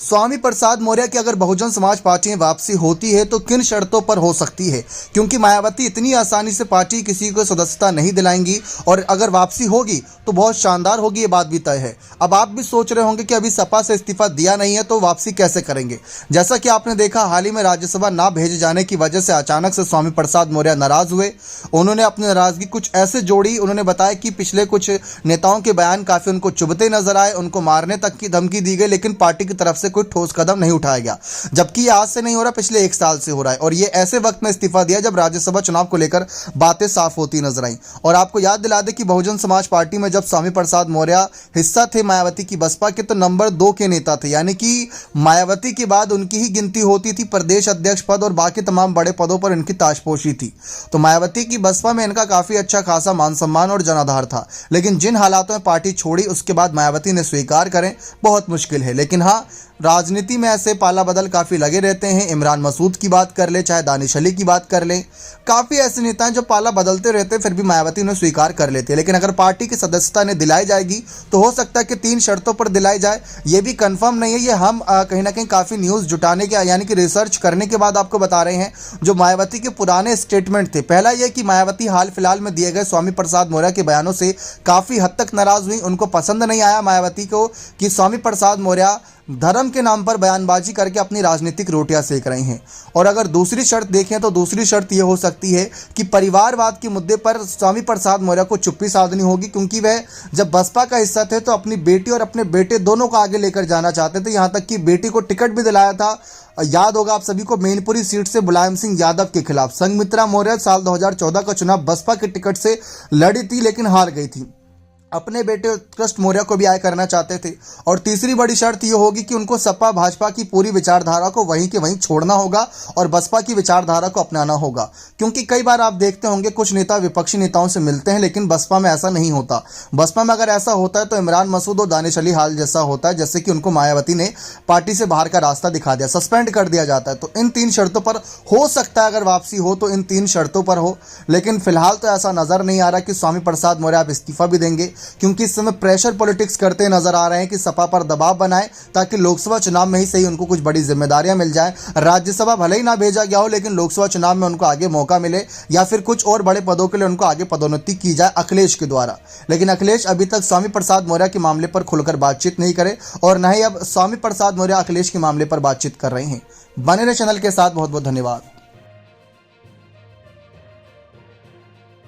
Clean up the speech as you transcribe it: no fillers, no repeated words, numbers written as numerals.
स्वामी प्रसाद मौर्य की अगर बहुजन समाज पार्टी में वापसी होती है तो किन शर्तों पर हो सकती है, क्योंकि मायावती इतनी आसानी से पार्टी किसी को सदस्यता नहीं दिलाएंगी और अगर वापसी होगी तो बहुत शानदार होगी, ये बात भी तय है। अब आप भी सोच रहे होंगे कि अभी सपा से इस्तीफा दिया नहीं है तो वापसी कैसे करेंगे। जैसा कि आपने देखा, हाल ही में राज्यसभा ना भेजे जाने की वजह से अचानक से स्वामी प्रसाद मौर्य नाराज हुए। उन्होंने अपनी नाराजगी कुछ ऐसे जोड़ी, उन्होंने बताया कि पिछले कुछ नेताओं के बयान काफ़ी उनको चुभते नजर आए, उनको मारने तक की धमकी दी गई, लेकिन पार्टी की तरफ से कोई ठोस कदम नहीं उठाया गया। जबकि ये आज से नहीं हो रहा, पिछले 1 साल से हो रहा है और ये ऐसे वक्त में इस्तीफा दिया जब राज्यसभा चुनाव को लेकर बातें साफ होती नजर आई। और आपको याद दिला दें कि बहुजन समाज पार्टी में जब स्वामी प्रसाद मौर्य हिस्सा थे मायावती की बसपा के, तो नंबर 2 के नेता थे, यानी कि मायावती के बाद उनकी ही गिनती होती थी। प्रदेश अध्यक्ष पद और बाकी तमाम बड़े पदों पर इनकी ताजपोशी थी। तो मायावती की बसपा में इनका काफी अच्छा खासा मान सम्मान और जनाधार था, लेकिन जिन हालातों में पार्टी छोड़ी उसके बाद मायावती ने स्वीकार करें बहुत मुश्किल है। लेकिन हाँ, राजनीति में ऐसे पाला बदल काफ़ी लगे रहते हैं। इमरान मसूद की बात कर ले, चाहे दानिश अली की बात कर ले, काफ़ी ऐसे नेता हैं जो पाला बदलते रहते हैं, फिर भी मायावती उन्हें स्वीकार कर लेते हैं। लेकिन अगर पार्टी की सदस्यता ने दिलाई जाएगी तो हो सकता है कि 3 शर्तों पर दिलाई जाए। ये भी कंफर्म नहीं है, ये हम कहीं ना कहीं काफ़ी न्यूज़ जुटाने के यानी कि रिसर्च करने के बाद आपको बता रहे हैं। जो मायावती के पुराने स्टेटमेंट थे, पहला यह कि मायावती हाल फिलहाल में दिए गए स्वामी प्रसाद मौर्य के बयानों से काफ़ी हद तक नाराज़ हुई। उनको पसंद नहीं आया मायावती को कि स्वामी प्रसाद मौर्य धर्म के नाम पर बयानबाजी करके अपनी राजनीतिक रोटियां सेक रहे हैं। और अगर दूसरी शर्त देखें तो दूसरी शर्त यह हो सकती है कि परिवारवाद के मुद्दे पर स्वामी प्रसाद मौर्य को चुप्पी साधनी होगी, क्योंकि वह जब बसपा का हिस्सा थे तो अपनी बेटी और अपने बेटे दोनों को आगे लेकर जाना चाहते थे। यहाँ तक कि बेटी को टिकट भी दिलाया था। याद होगा आप सभी को, मैनपुरी सीट से मुलायम सिंह यादव के खिलाफ संघमित्रा मौर्य साल 2014 का चुनाव बसपा के टिकट से लड़ी थी, लेकिन हार गई थी। अपने बेटे उत्कृष्ट मौर्य को भी आय करना चाहते थे। और तीसरी बड़ी शर्त यह होगी कि उनको सपा भाजपा की पूरी विचारधारा को वहीं के वहीं छोड़ना होगा और बसपा की विचारधारा को अपनाना होगा। क्योंकि कई बार आप देखते होंगे कुछ नेता विपक्षी नेताओं से मिलते हैं, लेकिन बसपा में ऐसा नहीं होता। बसपा में अगर ऐसा होता है तो इमरान मसूद और दानिश अली हाल जैसा होता है, जैसे कि उनको मायावती ने पार्टी से बाहर का रास्ता दिखा दिया, सस्पेंड कर दिया जाता है। तो इन 3 शर्तों पर हो सकता है अगर वापसी हो तो इन 3 शर्तों पर हो, लेकिन फिलहाल तो ऐसा नजर नहीं आ रहा कि स्वामी प्रसाद मौर्य आप इस्तीफा भी देंगे, क्योंकि इस समय प्रेशर पॉलिटिक्स करते नजर आ रहे हैं कि सपा पर दबाव बनाए ताकि लोकसभा चुनाव में ही सही उनको कुछ बड़ी जिम्मेदारियां मिल जाए। राज्यसभा भले ही ना भेजा गया हो, लेकिन लोकसभा चुनाव में उनको आगे मौका मिले या फिर कुछ और बड़े पदों के लिए उनको आगे पदोन्नति की जाए अखिलेश के द्वारा। लेकिन अखिलेश अभी तक स्वामी प्रसाद मौर्य के मामले पर खुलकर बातचीत नहीं करे और न ही अब स्वामी प्रसाद मौर्य अखिलेश के मामले पर बातचीत कर रहे हैं। बने रहे चैनल के साथ, बहुत बहुत धन्यवाद।